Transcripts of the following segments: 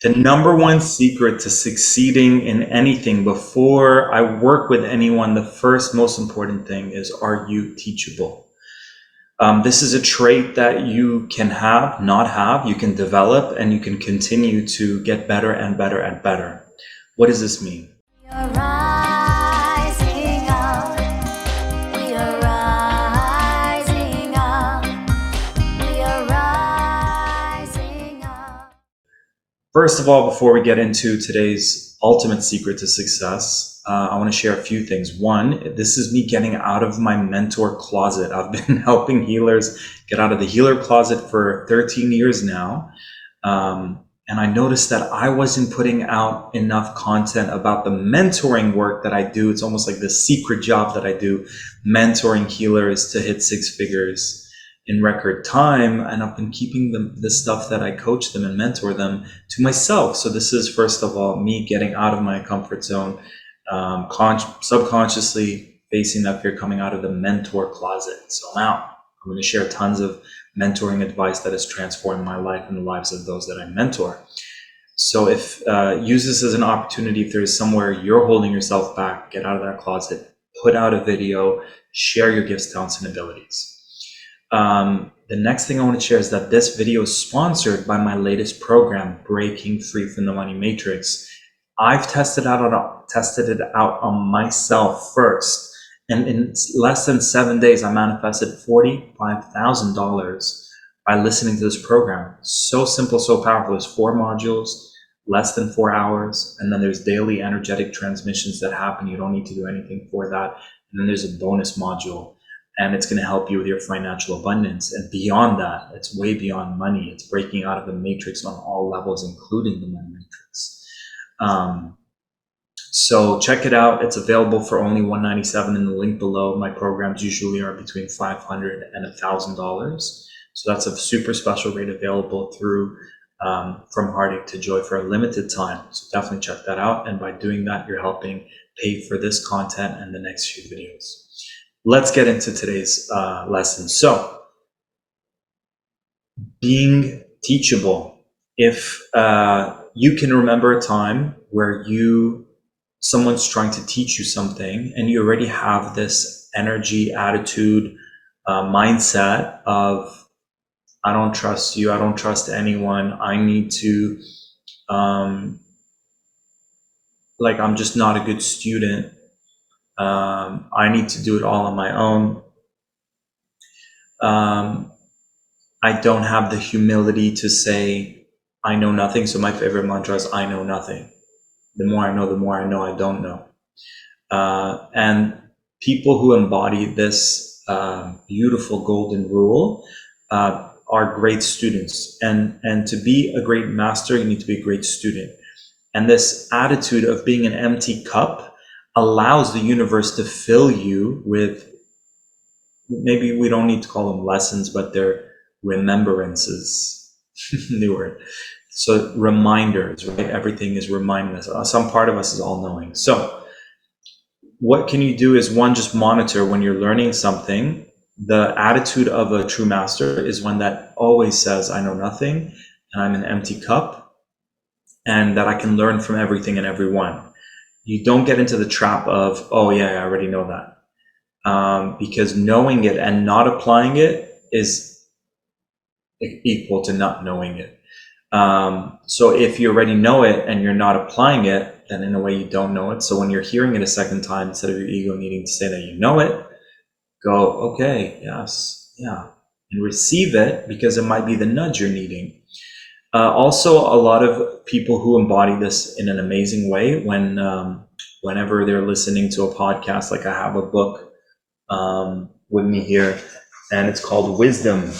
The number one secret to succeeding in anything before I work with anyone, the first most important thing is, are you teachable? This is a trait that you can have, not have, you can develop, and you can continue to get better and better and better. What does this mean? We are rising up. We are rising up. We are rising up. First of all, before we get into today's ultimate secret to success, I want to share a few things. One, this is me getting out of my mentor closet. I've been helping healers get out of the healer closet for 13 years now. And I noticed that I wasn't putting out enough content about the mentoring work that I do. It's almost like the secret job that I do, mentoring healers to hit six figures in record time. And I've been keeping the stuff that I coach them and mentor them to myself. So this is, first of all, me getting out of my comfort zone, subconsciously facing that fear, coming out of the mentor closet. So now I'm going to share tons of mentoring advice that has transformed my life and the lives of those that I mentor. So if use this as an opportunity, if there's somewhere you're holding yourself back, get out of that closet, put out a video, share your gifts, talents, and abilities. The next thing I want to share is that this video is sponsored by my latest program, Breaking Free from the Money Matrix. I've tested it out on myself first. And in less than 7 days, I manifested $45,000 by listening to this program. So simple, so powerful. There's 4 modules, less than 4 hours. And then there's daily energetic transmissions that happen. You don't need to do anything for that. And then there's a bonus module, and it's going to help you with your financial abundance. And beyond that, it's way beyond money. It's breaking out of the matrix on all levels, including the money matrix. So check it out. It's available for only $197 in the link below. My programs usually are between $500 and $1,000. So that's a super special rate available through From Heartache to Joy for a limited time. So definitely check that out. And by doing that, you're helping pay for this content and the next few videos. Let's get into today's lesson. So being teachable. If you can remember a time where someone's trying to teach you something and you already have this energy, attitude, mindset of, I don't trust you, I don't trust anyone, I need to, I'm just not a good student, I need to do it all on my own, I don't have the humility to say I know nothing. So my favorite mantra is, I know nothing. The more I know I don't know. And people who embody this beautiful golden rule are great students. And to be a great master, you need to be a great student. And this attitude of being an empty cup allows the universe to fill you with, maybe we don't need to call them lessons, but they're remembrances. New word. So reminders, right? Everything is reminding us. Some part of us is all-knowing. So what can you do is, one, just monitor when you're learning something. The attitude of a true master is one that always says, I know nothing, and I'm an empty cup, and that I can learn from everything and everyone. You don't get into the trap of, oh yeah, I already know that. Because knowing it and not applying it is equal to not knowing it. So if you already know it and you're not applying it, then in a way you don't know it. So when you're hearing it a second time, instead of your ego needing to say that you know it, go, okay, yes, yeah, and receive it, because it might be the nudge you're needing. Also, a lot of people who embody this in an amazing way, whenever they're listening to a podcast, like I have a book with me here, and it's called Wisdom.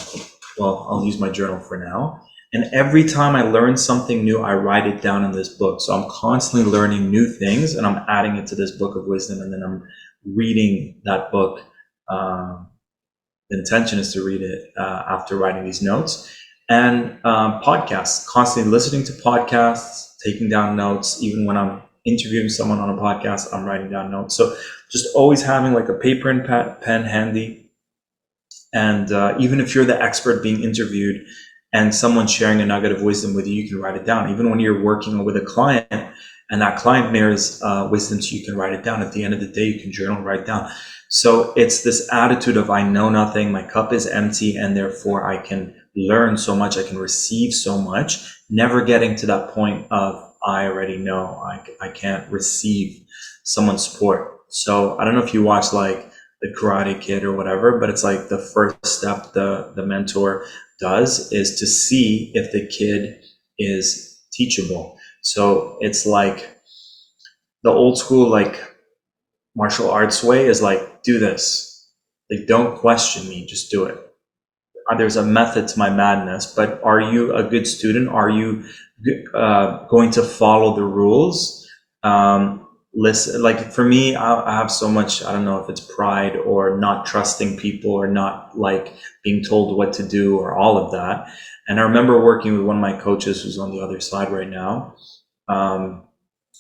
Well, I'll use my journal for now. And every time I learn something new, I write it down in this book. So I'm constantly learning new things, and I'm adding it to this book of wisdom, and then I'm reading that book. The intention is to read it after writing these notes. And podcasts, constantly listening to podcasts, taking down notes. Even when I'm interviewing someone on a podcast, I'm writing down notes. So just always having like a paper and pen handy. And even if you're the expert being interviewed, and someone sharing a nugget of wisdom with you, you can write it down. Even when you're working with a client and that client mirrors wisdom to you, you can write it down. At the end of the day, you can journal, write it down. So it's this attitude of, I know nothing, my cup is empty, and therefore I can learn so much, I can receive so much, never getting to that point of, I already know, I can't receive someone's support. So I don't know if you watch like the Karate Kid or whatever, but it's like the first step the mentor does is to see if the kid is teachable. So it's like the old school, like martial arts way is like, do this. Like, don't question me, just do it. There's a method to my madness, but are you a good student? Are you going to follow the rules? Listen, like for me, I have so much, I don't know if it's pride or not trusting people or not like being told what to do or all of that. And I remember working with one of my coaches who's on the other side right now.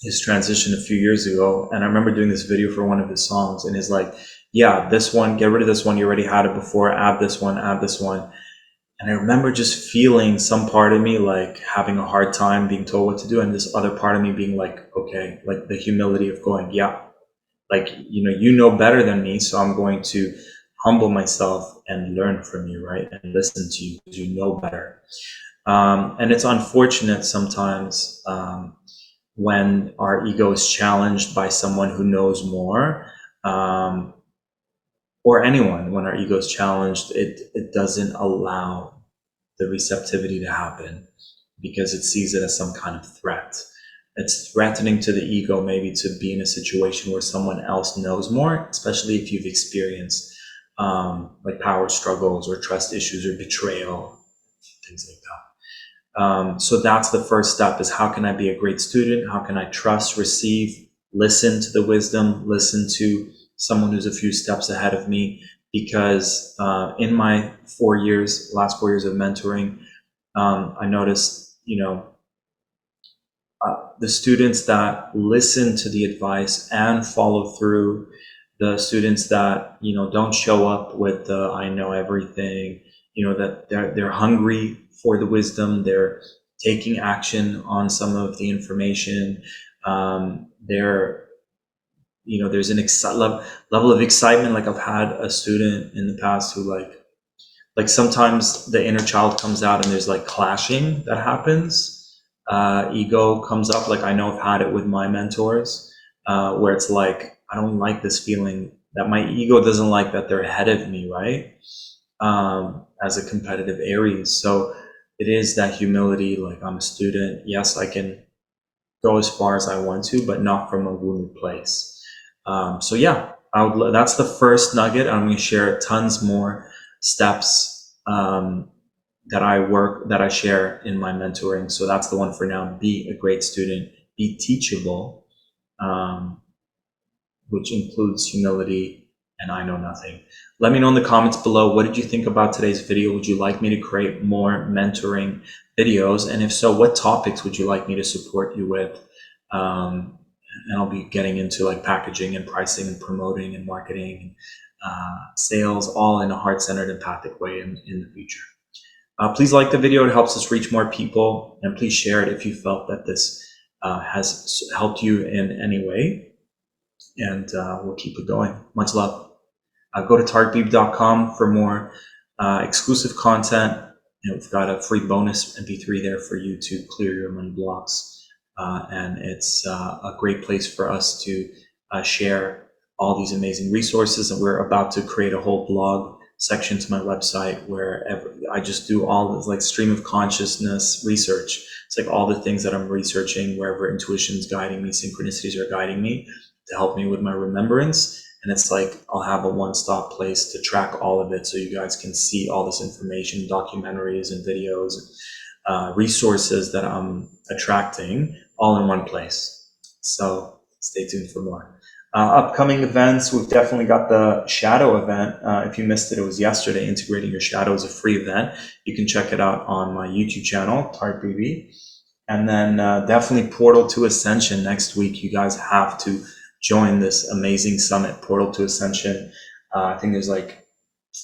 His transition a few years ago, and I remember doing this video for one of his songs, and he's like, yeah, this one, get rid of this one, you already had it before, add this one, add this one. And I remember just feeling some part of me like having a hard time being told what to do, and this other part of me being like, okay, like the humility of going, yeah, like, you know better than me, so I'm going to humble myself and learn from you, right? And listen to you because you know better. And it's unfortunate sometimes when our ego is challenged by someone who knows more, or anyone, when our ego is challenged, it doesn't allow the receptivity to happen because it sees it as some kind of threat. It's threatening to the ego maybe to be in a situation where someone else knows more, especially if you've experienced like power struggles or trust issues or betrayal, things like that. So that's the first step, is how can I be a great student? How can I trust, receive, listen to the wisdom, listen to someone who's a few steps ahead of me? Because in my last 4 years of mentoring, I noticed, the students that listen to the advice and follow through, the students that, don't show up with the I know everything, that they're hungry for the wisdom, they're taking action on some of the information. There's an level of excitement. Like I've had a student in the past who like sometimes the inner child comes out and there's like clashing that happens. Ego comes up. Like I know I've had it with my mentors, where it's like, I don't like this feeling that my ego doesn't like that they're ahead of me, right? As a competitive Aries. So it is that humility, like I'm a student. Yes, I can go as far as I want to, but not from a wounded place. So yeah, that's the first nugget. I'm going to share tons more steps that I share in my mentoring. So that's the one for now. Be a great student, be teachable, which includes humility and I know nothing. Let me know in the comments below, what did you think about today's video? Would you like me to create more mentoring videos? And if so, what topics would you like me to support you with? And I'll be getting into like packaging and pricing and promoting and marketing, sales, all in a heart-centered, empathic way in the future. Please like the video. It helps us reach more people. And please share it if you felt that this has helped you in any way. And we'll keep it going. Much love. Go to tarkbeeb.com for more exclusive content. We've got a free bonus MP3 there for you to clear your money blocks. And it's a great place for us to share all these amazing resources. And we're about to create a whole blog section to my website where I just do all this like stream of consciousness research. It's like all the things that I'm researching, wherever intuition is guiding me, synchronicities are guiding me to help me with my remembrance. And it's like I'll have a one-stop place to track all of it so you guys can see all this information, documentaries and videos, resources that I'm attracting all in one place. So stay tuned for more. Upcoming events, we've definitely got the shadow event. If you missed it, it was yesterday. Integrating Your Shadow is a free event. You can check it out on my YouTube channel, TarkBB. And then definitely Portal to Ascension next week. You guys have to join this amazing summit, Portal to Ascension. I think there's like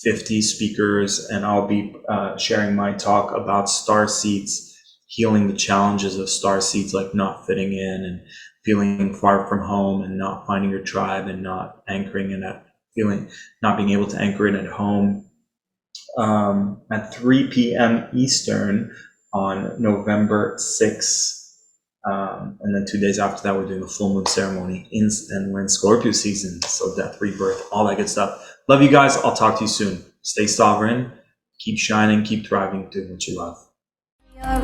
50 speakers, and I'll be sharing my talk about star seeds, healing the challenges of star seeds, like not fitting in and feeling far from home and not finding your tribe and not anchoring in that feeling, not being able to anchor in at home, at 3 p.m. Eastern on November 6th. And then 2 days after that, we're doing a full moon ceremony, and we're in Scorpio season, so death, rebirth, all that good stuff. Love you guys. I'll talk to you soon. Stay sovereign, keep shining, keep thriving, doing what you love. We are